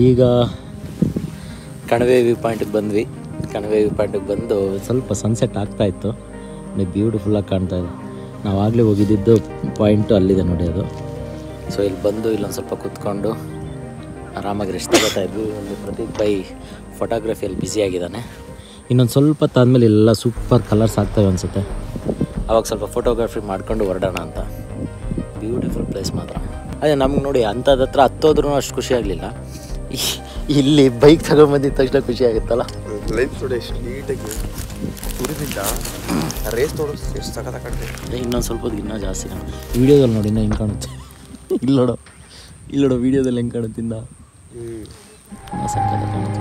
ಈಗ ಕಣಿವೆ ವ್ಯೂ ಪಾಯಿಂಟಿಗೆ ಬಂದ್ವಿ. ಕಣಿವೆ ವ್ಯೂ ಪಾಯಿಂಟಿಗೆ ಬಂದು ಸ್ವಲ್ಪ ಸನ್ಸೆಟ್ ಆಗ್ತಾಯಿತ್ತು. ಬ್ಯೂಟಿಫುಲ್ಲಾಗಿ ಕಾಣ್ತಾ ಇದೆ. ನಾವು ಆಗಲೇ ಹೋಗಿದ್ದು ಪಾಯಿಂಟು ಅಲ್ಲಿದೆ ನೋಡಿ ಅದು. ಸೊ ಇಲ್ಲಿ ಬಂದು ಇಲ್ಲೊಂದು ಸ್ವಲ್ಪ ಕೂತ್ಕೊಂಡು ಆರಾಮಾಗಿ ರೆಸ್ಟ್ ತಗೋತಾ ಇದ್ವಿ. ಒಂದು ಪ್ರತೀಕ್ ಬೈ ಫೋಟೋಗ್ರಫಿಯಲ್ಲಿ ಬ್ಯುಸಿಯಾಗಿದ್ದಾನೆ. ಇನ್ನೊಂದು ಸ್ವಲ್ಪ ಹೊತ್ತಾದ್ಮೇಲೆ ಎಲ್ಲ ಸೂಪರ್ ಕಲರ್ಸ್ ಆಗ್ತವೆ ಅನಿಸುತ್ತೆ. ಆವಾಗ ಸ್ವಲ್ಪ ಫೋಟೋಗ್ರಫಿ ಮಾಡ್ಕೊಂಡು ಹೊರಡೋಣ ಅಂತ. ಬ್ಯೂಟಿಫುಲ್ ಪ್ಲೇಸ್ ಮಾತ್ರ. ಅದೇ ನಮ್ಗೆ ನೋಡಿ ಅಂಥದ್ದು ಹತ್ರ ಹತ್ತೋದ್ರೂ ಅಷ್ಟು ಖುಷಿ ಆಗಲಿಲ್ಲ. ಇಲ್ಲಿ ಬೈಕ್ ತಗೊಂಬಂದಿದ್ದ ತಕ್ಷಣ ಖುಷಿ ಆಗುತ್ತಲ್ಲ. ಲೈಫ್ ನೋಡಿ ಎಷ್ಟು ನೀಟಾಗಿ ತುರಿದಿಂದ ರೇಸ್ ತೋಡು ಎಷ್ಟು ಸಖತ್ತಾಗಿ. ಇನ್ನೊಂದು ಸ್ವಲ್ಪ ಹೊತ್ತಿಗೆ ಇನ್ನೂ ಜಾಸ್ತಿ ವೀಡಿಯೋದಲ್ಲಿ ನೋಡಿ ಇನ್ನೂ ಹೆಂಗೆ ಕಾಣುತ್ತೆ. ಇಲ್ಲಿ ನೋಡೋ ವೀಡಿಯೋದಲ್ಲಿ ಹೆಂಗೆ ಕಾಣುತ್ತಿಂದ ಸಖತ್ತಾಗಿ ಕಾಣುತ್ತೆ.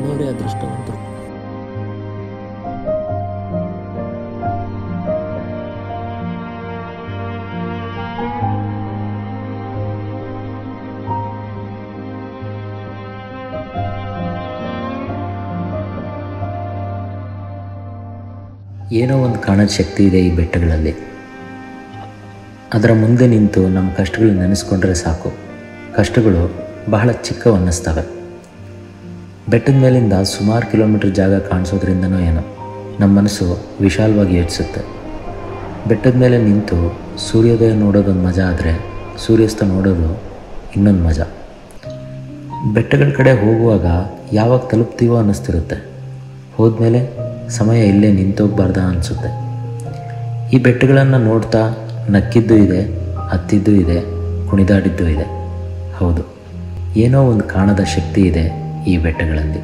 ನೋಡಿ ಅದೃಷ್ಟವಂತರು. ಏನೋ ಒಂದು ಕಾಣದ ಶಕ್ತಿ ಇದೆ ಈ ಬೆಟ್ಟಗಳಲ್ಲಿ. ಅದರ ಮುಂದೆ ನಿಂತು ನಮ್ಮ ಕಷ್ಟಗಳು ನೆನೆಸ್ಕೊಂಡ್ರೆ ಸಾಕು, ಕಷ್ಟಗಳು ಬಹಳ ಚಿಕ್ಕವು ಅನ್ನಿಸ್ತವೆ. ಬೆಟ್ಟದ ಮೇಲಿಂದ ಸುಮಾರು ಕಿಲೋಮೀಟ್ರ್ ಜಾಗ ಕಾಣಿಸೋದ್ರಿಂದನೋ ಏನೋ ನಮ್ಮ ಮನಸ್ಸು ವಿಶಾಲವಾಗಿ ಯೋಚಿಸುತ್ತೆ. ಬೆಟ್ಟದ ಮೇಲೆ ನಿಂತು ಸೂರ್ಯೋದಯ ನೋಡೋದೊಂದು ಮಜಾ ಆದರೆ ಸೂರ್ಯಾಸ್ತ ನೋಡೋದು ಇನ್ನೊಂದು ಮಜಾ. ಬೆಟ್ಟಗಳ ಕಡೆ ಹೋಗುವಾಗ ಯಾವಾಗ ತಲುಪ್ತೀವೋ ಅನ್ನಿಸ್ತಿರುತ್ತೆ, ಹೋದ್ಮೇಲೆ ಸಮಯ ಇಲ್ಲೇ ನಿಂತೋಗ್ಬಾರ್ದ ಅನಿಸುತ್ತೆ. ಈ ಬೆಟ್ಟಗಳನ್ನು ನೋಡ್ತಾ ನಕ್ಕಿದ್ದೂ ಇದೆ, ಹತ್ತಿದ್ದೂ ಇದೆ, ಕುಣಿದಾಡಿದ್ದೂ ಇದೆ. ಹೌದು, ಏನೋ ಒಂದು ಕಾಣದ ಶಕ್ತಿ ಇದೆ ಈ ಬೆಟ್ಟಗಳಲ್ಲಿ.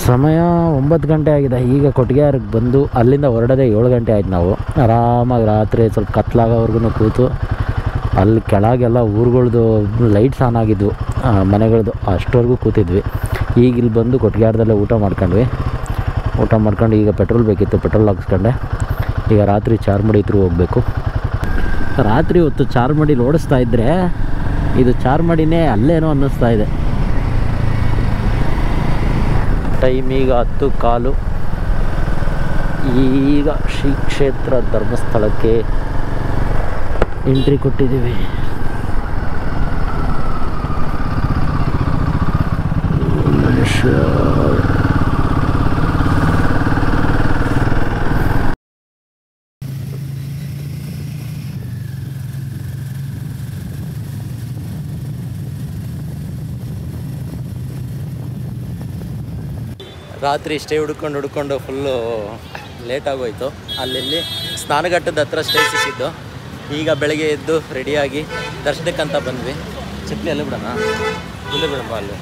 ಸಮಯ 9 ಗಂಟೆ ಆಗಿದೆ. ಈಗ ಕೊಟ್ಟಿಗೆಹಾರಕ್ಕೆ ಬಂದು ಅಲ್ಲಿಂದ ಹೊರಡೋದೇ 7 ಗಂಟೆ ಆಯ್ತು. ನಾವು ಆರಾಮಾಗಿ ರಾತ್ರಿ ಸ್ವಲ್ಪ ಕತ್ಲಾಗೋವರೆಗೂ ಕೂತು ಅಲ್ಲಿ ಕೆಳಗೆಲ್ಲ ಊರುಗಳ್ದು ಲೈಟ್ಸ್ ಆನ್ ಆಗಿದ್ವು, ಮನೆಗಳದ್ದು, ಅಷ್ಟವರೆಗೂ ಕೂತಿದ್ವಿ. ಈಗ ಇಲ್ಲಿ ಬಂದು ಕೊಟ್ಟಿಗೆಹಾರದಲ್ಲೇ ಊಟ ಮಾಡ್ಕೊಂಡು ಈಗ ಪೆಟ್ರೋಲ್ ಬೇಕಿತ್ತು, ಪೆಟ್ರೋಲ್ ಹಾಕ್ಸ್ಕೊಂಡೆ. ಈಗ ರಾತ್ರಿ ಚಾರ್ಮಡಿ ಥ್ರೂ ಹೋಗಬೇಕು. ರಾತ್ರಿ ಹೊತ್ತು ಚಾರ್ಮಡಿಲಿ ಓಡಿಸ್ತಾ ಇದ್ದರೆ ಇದು ಚಾರ್ಮಡಿನೇ ಅಲ್ಲೇನೋ ಅನ್ನಿಸ್ತಾ ಇದೆ. ಟೈಮ್ ಈಗ 10:15. ಈಗ ಶ್ರೀ ಕ್ಷೇತ್ರ ಧರ್ಮಸ್ಥಳಕ್ಕೆ ಎಂಟ್ರಿ ಕೊಟ್ಟಿದ್ದೀವಿ. ರಾತ್ರಿ ಸ್ಟೇ ಹುಡ್ಕೊಂಡು ಫುಲ್ಲು ಲೇಟಾಗೋಯ್ತು. ಅಲ್ಲಿ ಸ್ನಾನಘಟ್ಟದ ಹತ್ರ ಸ್ಟೇ ಸಿಕ್ಕಿದ್ದು. ಈಗ ಬೆಳಗ್ಗೆ ಎದ್ದು ರೆಡಿಯಾಗಿ ದರ್ಶನಕ್ಕಂತ ಬಂದ್ವಿ. ಚಪ್ಪಲಿ ಅಲ್ಲೇ ಬಿಡೋಣ, ಇಲ್ಲೇ ಬಿಡಪ್ಪ ಅಲ್ಲಿ.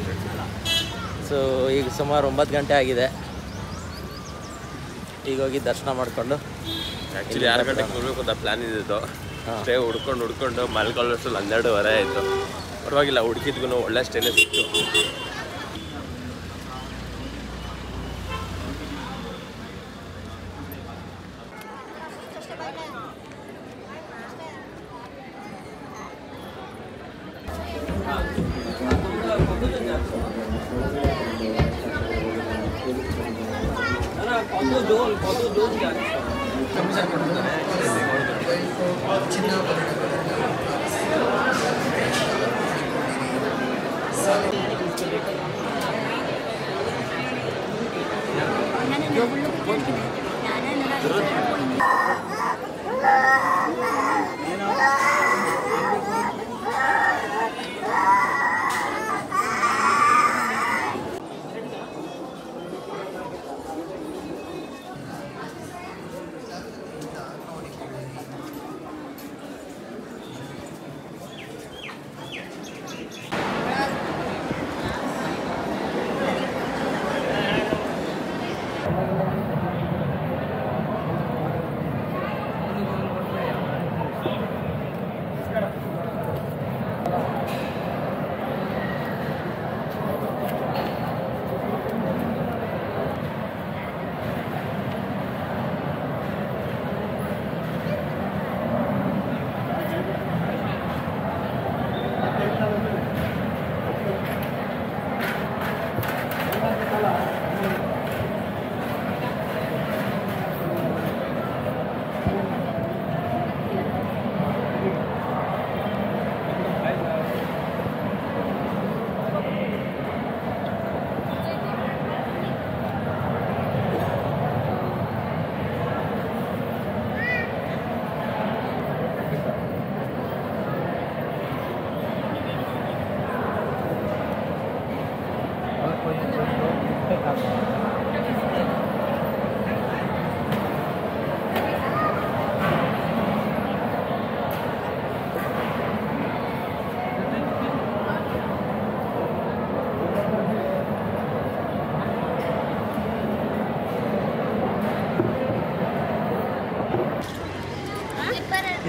ಸೊ ಈಗ ಸುಮಾರು 9 ಗಂಟೆ ಆಗಿದೆ. ಈಗ ಹೋಗಿ ದರ್ಶನ ಮಾಡಿಕೊಂಡು ಆ್ಯಕ್ಚುಲಿ 6 ಗಂಟೆಗೆ ಬರಬೇಕು ಅಂತ ಪ್ಲ್ಯಾನ್ ಇದ್ದಿದ್ದು. ಸ್ಟೇ ಹುಡ್ಕೊಂಡು ಮಲ್ಕೊಳ್ಳೋಷ್ಟರಲ್ಲಿ 12:30 ಆಯಿತು. ಪರವಾಗಿಲ್ಲ, ಹುಡುಕಿದ್ಗೂ ಒಳ್ಳೆ ಸ್ಟೇನೇ ಸಿಕ್ತು.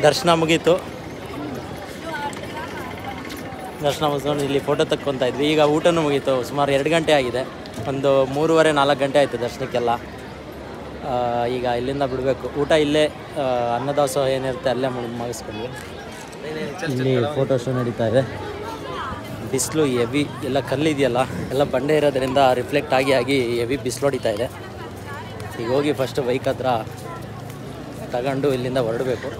ದರ್ಶನ ಮುಗೀತು. ದರ್ಶನ ಮುಗಿಸ್ಕೊಂಡು ಇಲ್ಲಿ ಫೋಟೋ ತಕ್ಕೊತಾ ಇದ್ವಿ. ಈಗ ಊಟನೂ ಮುಗೀತು. ಸುಮಾರು 2 ಗಂಟೆ ಆಗಿದೆ. ಒಂದು 3:30-4 ಗಂಟೆ ಆಯಿತು ದರ್ಶನಕ್ಕೆಲ್ಲ. ಈಗ ಇಲ್ಲಿಂದ ಬಿಡಬೇಕು. ಊಟ ಇಲ್ಲೇ ಅನ್ನದಾಸೋಹ ಏನಿರುತ್ತೆ ಅಲ್ಲೇ ಮುಗಿಸ್ಕೊಂಡ್ವಿ. ಇಲ್ಲಿ ಫೋಟೋ ಶೋ ನಡೀತಾ ಇದೆ. ಬಿಸಿಲು ಹೆವಿ ಎಲ್ಲ ಕಲ್ಲಿದೆಯಲ್ಲ ಎಲ್ಲ ಬಂಡೆ ಇರೋದ್ರಿಂದ ರಿಫ್ಲೆಕ್ಟ್ ಆಗಿ ಹೆವಿ ಬಿಸಿಲು ಹೊಡಿತಾ ಇದೆ. ಈಗ ಹೋಗಿ ಫಸ್ಟ್ ಬೈಕ್ ಹತ್ರ ತಗೊಂಡು ಇಲ್ಲಿಂದ ಹೊರಡಬೇಕು.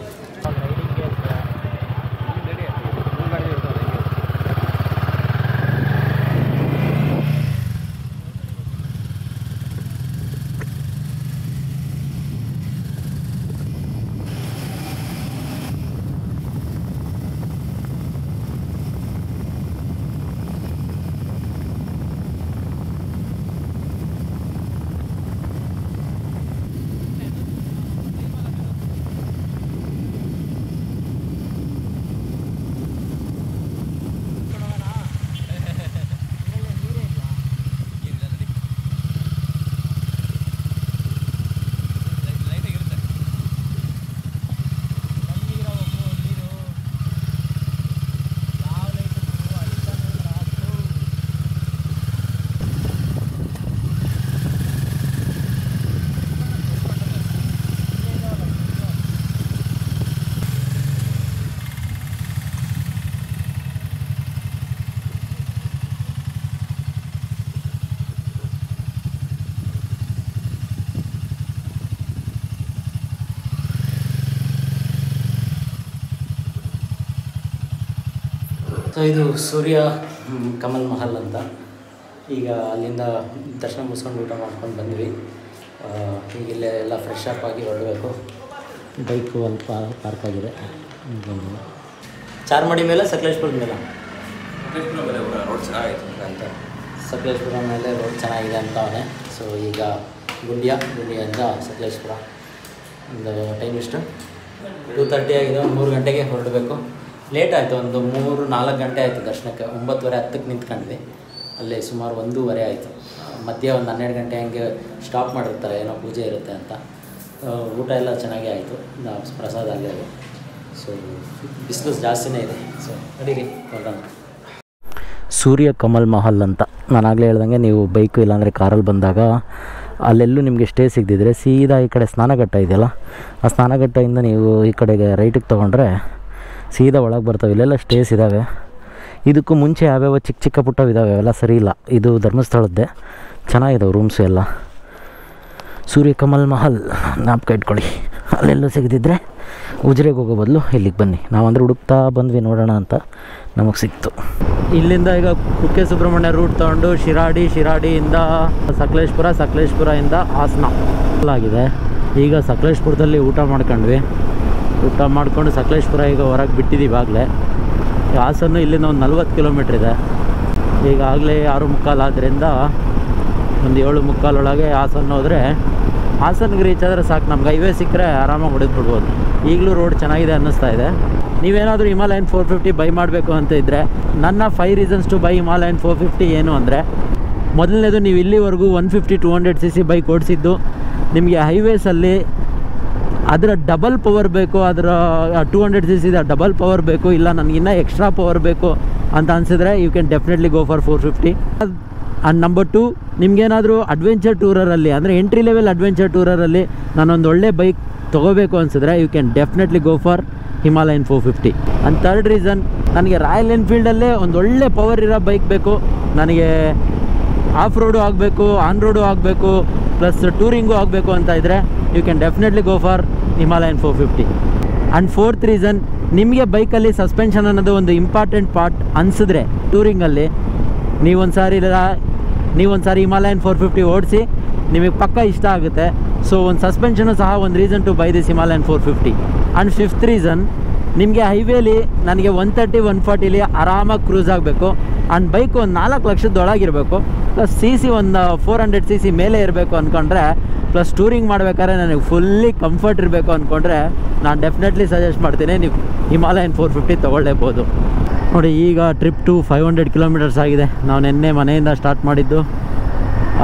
ಸೊ ಇದು ಸೂರ್ಯ ಕಮಲ್ ಮಹಲ್ ಅಂತ. ಈಗ ಅಲ್ಲಿಂದ ದರ್ಶನ ಮುಗಿಸ್ಕೊಂಡು ಊಟ ಮಾಡ್ಕೊಂಡು ಬಂದ್ವಿ. ಈಗಿಲ್ಲೇ ಎಲ್ಲ ಫ್ರೆಶ್ ಅಪ್ ಆಗಿ ಹೊರಡಬೇಕು. ಬೈಕು ಅಲ್ಪ ಪಾರ್ಕ್ ಆಗಿದೆ. ಚಾರ್ಮಡಿ ಮೇಲೆ ಸಕಲೇಶ್ಪುರದ ಮೇಲೆ ರೋಡ್ ಚೆನ್ನಾಗಿತ್ತು ಅಂತ ಸಕಲೇಶ್ಪುರ ಮೇಲೆ ರೋಡ್ ಚೆನ್ನಾಗಿದೆ ಅಂತ ಅವನೇ. ಸೊ ಈಗ ಗುಂಡಿಯಿಂದ ಸಕಲೇಶ್ಪುರ ಒಂದು ಟೈಮ್ ಇಷ್ಟು 2:30 ಆಗಿದೆ. ಒಂದು 3 ಗಂಟೆಗೆ ಹೊರಡಬೇಕು. ಲೇಟ್ ಆಯಿತು, ಒಂದು 3-4 ಗಂಟೆ ಆಯಿತು ದರ್ಶನಕ್ಕೆ. 9:30-10ಕ್ಕೆ ನಿಂತ್ಕೊಂಡ್ವಿ. ಅಲ್ಲಿ ಸುಮಾರು 1:30 ಆಯಿತು. ಮಧ್ಯೆ ಒಂದು 12 ಗಂಟೆ ಹಂಗೆ ಸ್ಟಾಪ್ ಮಾಡಿರ್ತಾರೆ, ಏನೋ ಪೂಜೆ ಇರುತ್ತೆ ಅಂತ. ಊಟ ಎಲ್ಲ ಚೆನ್ನಾಗೇ ಆಯಿತು, ಪ್ರಸಾದ ಅಲ್ಲೇ ಅದು. ಸೊ ಬಿಸಿಲು ಜಾಸ್ತಿನೇ ಇದೆ. ಸೊ ನಡೀರಿ ಹೊರಡೋಣ. ಸೂರ್ಯ ಕಮಲ್ ಮಹಲ್ ಅಂತ ನಾನಾಗಲೇ ಹೇಳ್ದಂಗೆ, ನೀವು ಬೈಕು ಇಲ್ಲಾಂದರೆ ಕಾರಲ್ಲಿ ಬಂದಾಗ ಅಲ್ಲೆಲ್ಲೂ ನಿಮಗೆ ಸ್ಟೇ ಸಿಗದಿದ್ರೆ ಸೀದಾ ಈ ಕಡೆ ಸ್ನಾನಘಟ್ಟ ಇದೆಯಲ್ಲ, ಆ ಸ್ನಾನಘಟ್ಟದಿಂದ ನೀವು ಈ ಕಡೆಗೆ ರೈಟಿಗೆ ತೊಗೊಂಡ್ರೆ ಸೀದಾ ಒಳಗೆ ಬರ್ತವೆ. ಇಲ್ಲೆಲ್ಲ ಸ್ಟೇಸ್ ಇದ್ದಾವೆ. ಇದಕ್ಕೂ ಮುಂಚೆ ಯಾವ್ಯಾವ ಚಿಕ್ಕ ಪುಟ್ಟವಿದ್ದಾವೆ, ಅವೆಲ್ಲ ಸರಿ ಇಲ್ಲ. ಇದು ಧರ್ಮಸ್ಥಳದ್ದೇ, ಚೆನ್ನಾಗಿದ್ದಾವೆ ರೂಮ್ಸು ಎಲ್ಲ. ಸೂರ್ಯ ಕಮಲ್ ಮಹಲ್ ಜ್ಞಾಪಕ ಇಟ್ಕೊಳ್ಳಿ. ಅಲ್ಲೆಲ್ಲೂ ಸಿಗದಿದ್ದರೆ ಉಜಿರೆಗೆ ಹೋಗೋ ಬದಲು ಇಲ್ಲಿಗೆ ಬನ್ನಿ. ನಾವಂದರೆ ಹುಡುಕ್ತಾ ಬಂದ್ವಿ ನೋಡೋಣ ಅಂತ, ನಮಗೆ ಸಿಕ್ತು. ಇಲ್ಲಿಂದ ಈಗ ಕುಕ್ಕೆ ಸುಬ್ರಹ್ಮಣ್ಯ ರೂಟ್ ತೊಗೊಂಡು ಶಿರಾಡಿಯಿಂದ ಸಕಲೇಶ್ಪುರದಿಂದ ಹಾಸನ ಆಗಿದೆ. ಈಗ ಸಕಲೇಶ್ಪುರದಲ್ಲಿ ಊಟ ಮಾಡ್ಕೊಂಡ್ವಿ. ಊಟ ಮಾಡಿಕೊಂಡು ಸಕಲೇಶ್ಪುರ ಈಗ ಹೊರಗೆ ಬಿಟ್ಟಿದ್ದೀವಿ. ಆಗಲೇ ಹಾಸನ ಇಲ್ಲಿಂದ ಒಂದು 40 ಕಿಲೋಮೀಟ್ರ್ ಇದೆ. ಈಗಾಗಲೇ 6:45 ಆದ್ದರಿಂದ ಒಂದು 7:45 ಒಳಗೆ ಹಾಸನ ಹೋದರೆ ಹಾಸನ್ಗೆ ರೀಚ್ ಆದರೆ ಸಾಕು. ನಮ್ಗೆ ಹೈವೇ ಸಿಕ್ಕರೆ ಆರಾಮಾಗಿ ಹೊಡೆದ್ಬಿಡ್ಬೋದು. ಈಗಲೂ ರೋಡ್ ಚೆನ್ನಾಗಿದೆ ಅನ್ನಿಸ್ತಾ ಇದೆ. ನೀವೇನಾದರೂ ಹಿಮಾಲಯನ್ 450 ಬೈ ಮಾಡಬೇಕು ಅಂತ ಇದ್ದರೆ, ನನ್ನ 5 ರೀಸನ್ಸ್ ಟು ಬೈ ಹಿಮಾಲಯನ್ 450 ಏನು ಅಂದರೆ, ಮೊದಲನೇದು, ನೀವು ಇಲ್ಲಿವರೆಗೂ 150-200cc ಬೈಕ್ ಓಡಿಸಿದ್ದು, ನಿಮಗೆ ಹೈವೇಸಲ್ಲಿ ಅದರ ಡಬಲ್ ಪವರ್ ಬೇಕು, ಅದರ 200cc ಡಬಲ್ ಪವರ್ ಬೇಕು, ಇಲ್ಲ ನನಗಿನ್ನ ಎಕ್ಸ್ಟ್ರಾ ಪವರ್ ಬೇಕು ಅಂತ ಅನಿಸಿದ್ರೆ you can definitely go for 450. And number 2, ನಿಮಗೇನಾದರೂ ಅಡ್ವೆಂಚರ್ ಟೂರರಲ್ಲಿ ಅಂದರೆ ಎಂಟ್ರಿ ಲೆವೆಲ್ ಅಡ್ವೆಂಚರ್ ಟೂರರಲ್ಲಿ ನಾನೊಂದು ಒಳ್ಳೆ ಬೈಕ್ ತೊಗೋಬೇಕು ಅನಿಸಿದ್ರೆ you can definitely go for Himalayan 450. And third reason, ನನಗೆ ರಾಯಲ್ ಎನ್ಫೀಲ್ಡಲ್ಲೇ ಒಂದು ಒಳ್ಳೆ ಪವರ್ ಇರೋ ಬೈಕ್ ಬೇಕು. ನನಗೆ ಆಫ್ ರೋಡು ಆಗಬೇಕು, ಆನ್ ರೋಡು ಆಗಬೇಕು, ಪ್ಲಸ್ ಟೂರಿಂಗು ಆಗಬೇಕು ಅಂತ ಇದ್ದರೆ you can definitely go for Himalayan 450. And fourth reason, ನಿಮಗೆ ಬೈಕಲ್ಲಿ ಸಸ್ಪೆನ್ಷನ್ ಅನ್ನೋದು ಒಂದು ಇಂಪಾರ್ಟೆಂಟ್ ಪಾರ್ಟ್ ಅನಿಸಿದ್ರೆ ಟೂರಿಂಗಲ್ಲಿ, ನೀವೊಂದು ಸಾರಿ ಹಿಮಾಲಯನ್ 450 ಓಡಿಸಿ, ನಿಮಗೆ ಪಕ್ಕ ಇಷ್ಟ ಆಗುತ್ತೆ. ಸೊ ಒಂದು ಸಸ್ಪೆನ್ಷನು ಸಹ ಒಂದು reason to buy this Himalayan 450. And fifth reason, ನಿಮಗೆ ಹೈವೇಲಿ ನನಗೆ 130-140ಲಿ ಆರಾಮಾಗಿ ಕ್ರೂಸ್ ಆಗಬೇಕು. ಆ್ಯಂಡ್ ಬೈಕು ಒಂದು 4 ಲಕ್ಷದೊಳಗಿರಬೇಕು, ಪ್ಲಸ್ CC ಒಂದು 400cc ಮೇಲೆ ಇರಬೇಕು ಅಂದ್ಕೊಂಡ್ರೆ, ಪ್ಲಸ್ ಟೂರಿಂಗ್ ಮಾಡಬೇಕಾದ್ರೆ ನನಗೆ ಫುಲ್ಲಿ ಕಂಫರ್ಟ್ ಇರಬೇಕು ಅಂದ್ಕೊಂಡ್ರೆ ನಾನು ಡೆಫಿನೆಟ್ಲಿ ಸಜೆಸ್ಟ್ ಮಾಡ್ತೀನಿ, ನೀವು ಹಿಮಾಲಯನ್ 450 ತೊಗೊಳ್ಳೇಬೋದು. ನೋಡಿ, ಈಗ ಟ್ರಿಪ್ ಟು 500 ಕಿಲೋಮೀಟರ್ಸ್ ಆಗಿದೆ. ನಾವು ನಿನ್ನೆ ಮನೆಯಿಂದ ಸ್ಟಾರ್ಟ್ ಮಾಡಿದ್ದು.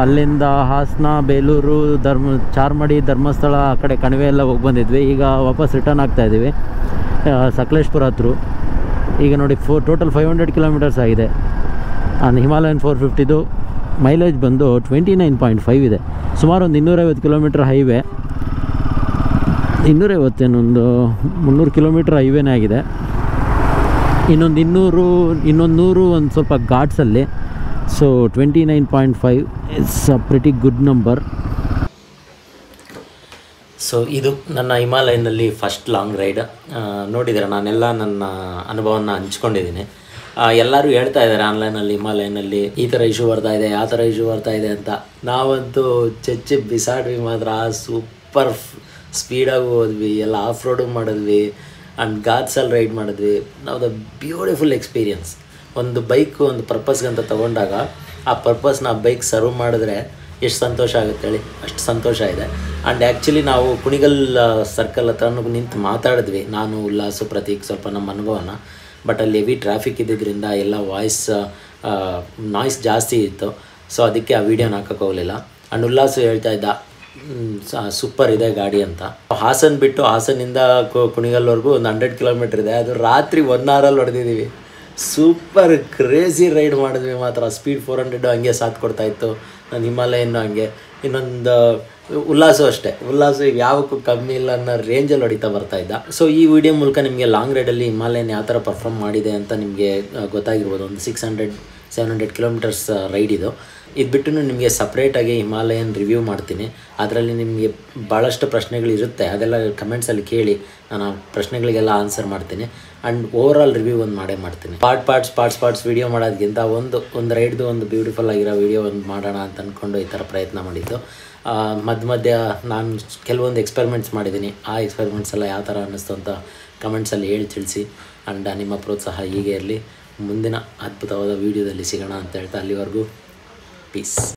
ಅಲ್ಲಿಂದ ಹಾಸನ, ಬೇಲೂರು, ಚಾರ್ಮಡಿ, ಧರ್ಮಸ್ಥಳ, ಆ ಕಡೆ ಕಣಿವೆ ಎಲ್ಲ ಹೋಗಿ ಬಂದಿದ್ವಿ. ಈಗ ವಾಪಸ್ ರಿಟರ್ನ್ ಆಗ್ತಾಯಿದ್ದೀವಿ ಸಕಲೇಶ್ಪುರ ಹತ್ರ. ಈಗ ನೋಡಿ ಟೋಟಲ್ 500 ಕಿಲೋಮೀಟರ್ಸ್ ಆಗಿದೆ. ಆ್ಯಂಡ್ ಹಿಮಾಲಯನ್ 450ದು ಮೈಲೇಜ್ ಬಂದು 29.5 ಇದೆ. ಸುಮಾರು ಒಂದು 250 ಕಿಲೋಮೀಟ್ರ್ ಹೈವೇ, 250 ಏನೊಂದು 300 ಕಿಲೋಮೀಟ್ರ್ ಹೈವೇನೇ ಆಗಿದೆ. ಇನ್ನೊಂದು 100 ಒಂದು ಸ್ವಲ್ಪ ಘಾಟ್ಸಲ್ಲಿ. So 29.5 it's a pretty good number. So ಇದು ನನ್ನ ಹಿಮಾಲಯನಲ್ಲಿ ಫಸ್ಟ್ ಲಾಂಗ್ ರೈಡ್. ನೋಡಿದರೆ ನಾನೆಲ್ಲ ನನ್ನ ಅನುಭವನ ಹಂಚ್ಕೊಂಡಿದ್ದೀನಿ. ಎಲ್ಲರೂ ಹೇಳ್ತಾ ಇದ್ದಾರೆ ಆನ್ಲೈನಲ್ಲಿ ಹಿಮಾಲಯನಲ್ಲಿ ಈ ಥರ ಇಶ್ಯೂ ಬರ್ತಾ ಇದೆ, ಆ ಥರ ಇಶ್ಯೂ ಬರ್ತಾ ಇದೆ ಅಂತ. ನಾವಂತೂ ಚೆಚ್ಚಿ ಬಿಸಾಡ್ವಿ ಮಾತ್ರ. ಸೂಪರ್ ಸ್ಪೀಡಾಗಿ ಹೋದ್ವಿ, ಎಲ್ಲ ಆಫ್ ರೋಡು ಮಾಡಿದ್ವಿ ಆ್ಯಂಡ್ ಘಾಟ್ಸಲ್ಲಿ ರೈಡ್ ಮಾಡಿದ್ವಿ. ನಾವು ದ ಬ್ಯೂಟಿಫುಲ್ ಎಕ್ಸ್ಪೀರಿಯನ್ಸ್. ಒಂದು ಬೈಕು ಒಂದು ಪರ್ಪಸ್ಗಂತ ತೊಗೊಂಡಾಗ ಆ ಪರ್ಪಸ್ನ ಆ ಬೈಕ್ ಸರ್ವ್ ಮಾಡಿದ್ರೆ ಎಷ್ಟು ಸಂತೋಷ ಆಗುತ್ತೆ ಹೇಳಿ, ಅಷ್ಟು ಸಂತೋಷ ಇದೆ. ಆ್ಯಂಡ್ ಆ್ಯಕ್ಚುಲಿ ನಾವು ಕುಣಿಗಲ್ ಸರ್ಕಲ್ ಹತ್ರ ನಿಂತು ಮಾತಾಡಿದ್ವಿ, ನಾನು ಉಲ್ಲಾಸು ಪ್ರತೀಕ್, ಸ್ವಲ್ಪ ನಮ್ಮ ಅನುಭವನ. ಬಟ್ ಅಲ್ಲಿ ಹೆವಿ ಟ್ರಾಫಿಕ್ ಇದ್ದಿದ್ದರಿಂದ ಎಲ್ಲ ನಾಯ್ಸ್ ಜಾಸ್ತಿ ಇತ್ತು. ಸೊ ಅದಕ್ಕೆ ಆ ವಿಡಿಯೋನ ಹಾಕೋಕ್ಕೆ ಹೋಗಲಿಲ್ಲ. ಆ್ಯಂಡ್ ಉಲ್ಲಾಸು ಹೇಳ್ತಾ ಇದ್ದ ಸೂಪರ್ ಇದೆ ಗಾಡಿ ಅಂತ. ಹಾಸನ್ ಬಿಟ್ಟು ಹಾಸನಿಂದ ಕುಣಿಗಲ್ವರೆಗೂ ಒಂದು 100 ಕಿಲೋಮೀಟ್ರ್ ಇದೆ. ಅದು ರಾತ್ರಿ 1 ಅವರಲ್ಲಿ ಹೊಡೆದಿದ್ದೀವಿ. ಸೂಪರ್ ಕ್ರೇಜಿ ರೈಡ್ ಮಾಡಿದ್ವಿ ಮಾತ್ರ. ಸ್ಪೀಡ್ 400 ಹಂಗೆ ಸಾಥ್ ಕೊಡ್ತಾಯಿತ್ತು. ನಾನು ಹಿಮಾಲಯನ್ನು ಹಂಗೆ. ಇನ್ನೊಂದು ಉಲ್ಲಾಸು ಅಷ್ಟೇ, ಉಲ್ಲಾಸು ಯಾವಕ್ಕೂ ಕಮ್ಮಿ ಇಲ್ಲ ಅನ್ನೋ ರೇಂಜಲ್ಲಿ ಹೊಡಿತಾ ಬರ್ತಾಯಿದ್ದ. ಸೊ ಈ ವಿಡಿಯೋ ಮೂಲಕ ನಿಮಗೆ ಲಾಂಗ್ ರೈಡಲ್ಲಿ ಹಿಮಾಲಯನ್ ಯಾವ ಥರ ಪರ್ಫಾರ್ಮ್ ಮಾಡಿದೆ ಅಂತ ನಿಮಗೆ ಗೊತ್ತಾಗಿರ್ಬೋದು. ಒಂದು 600-700 ಕಿಲೋಮೀಟರ್ಸ್ ರೈಡ್ ಇದು. ಇದು ಬಿಟ್ಟು ನಿಮಗೆ ಸಪ್ರೇಟಾಗಿ ಹಿಮಾಲಯನ್ ರಿವ್ಯೂ ಮಾಡ್ತೀನಿ. ಅದರಲ್ಲಿ ನಿಮಗೆ ಭಾಳಷ್ಟು ಪ್ರಶ್ನೆಗಳಿರುತ್ತೆ, ಅದೆಲ್ಲ ಕಮೆಂಟ್ಸಲ್ಲಿ ಕೇಳಿ, ನಾನು ಆ ಪ್ರಶ್ನೆಗಳಿಗೆಲ್ಲ ಆನ್ಸರ್ ಮಾಡ್ತೀನಿ. ಆ್ಯಂಡ್ ಓವರಾಲ್ ರಿವ್ಯೂ ಒಂದು ಮಾಡೇ ಮಾಡ್ತೀನಿ. ಪಾರ್ಟ್ಸ್ ವೀಡಿಯೋ ಮಾಡೋದಕ್ಕಿಂತ ಒಂದು ರೈಡ್ದು ಒಂದು ಬ್ಯೂಟಿಫುಲ್ ಆಗಿರೋ ವೀಡಿಯೋ ಒಂದು ಮಾಡೋಣ ಅಂತ ಅಂದ್ಕೊಂಡು ಈ ಥರ ಪ್ರಯತ್ನ ಮಾಡಿದ್ದು. ಮಧ್ಯ ನಾನು ಕೆಲವೊಂದು ಎಕ್ಸ್ಪೆರಿಮೆಂಟ್ಸ್ ಮಾಡಿದ್ದೀನಿ. ಆ ಎಕ್ಸ್ಪೆರಿಮೆಂಟ್ಸ್ ಎಲ್ಲ ಯಾವ ಥರ ಅನ್ನಿಸ್ತು ಅಂತ ಕಮೆಂಟ್ಸಲ್ಲಿ ಹೇಳಿ ತಿಳಿಸಿ. ಆ್ಯಂಡ್ ನಿಮ್ಮ ಪ್ರೋತ್ಸಾಹ ಹೀಗೆ ಇರಲಿ. ಮುಂದಿನ ಅದ್ಭುತವಾದ ವೀಡಿಯೋದಲ್ಲಿ ಸಿಗೋಣ ಅಂತ ಹೇಳ್ತಾ ಅಲ್ಲಿವರೆಗೂ ಪೀಸ್.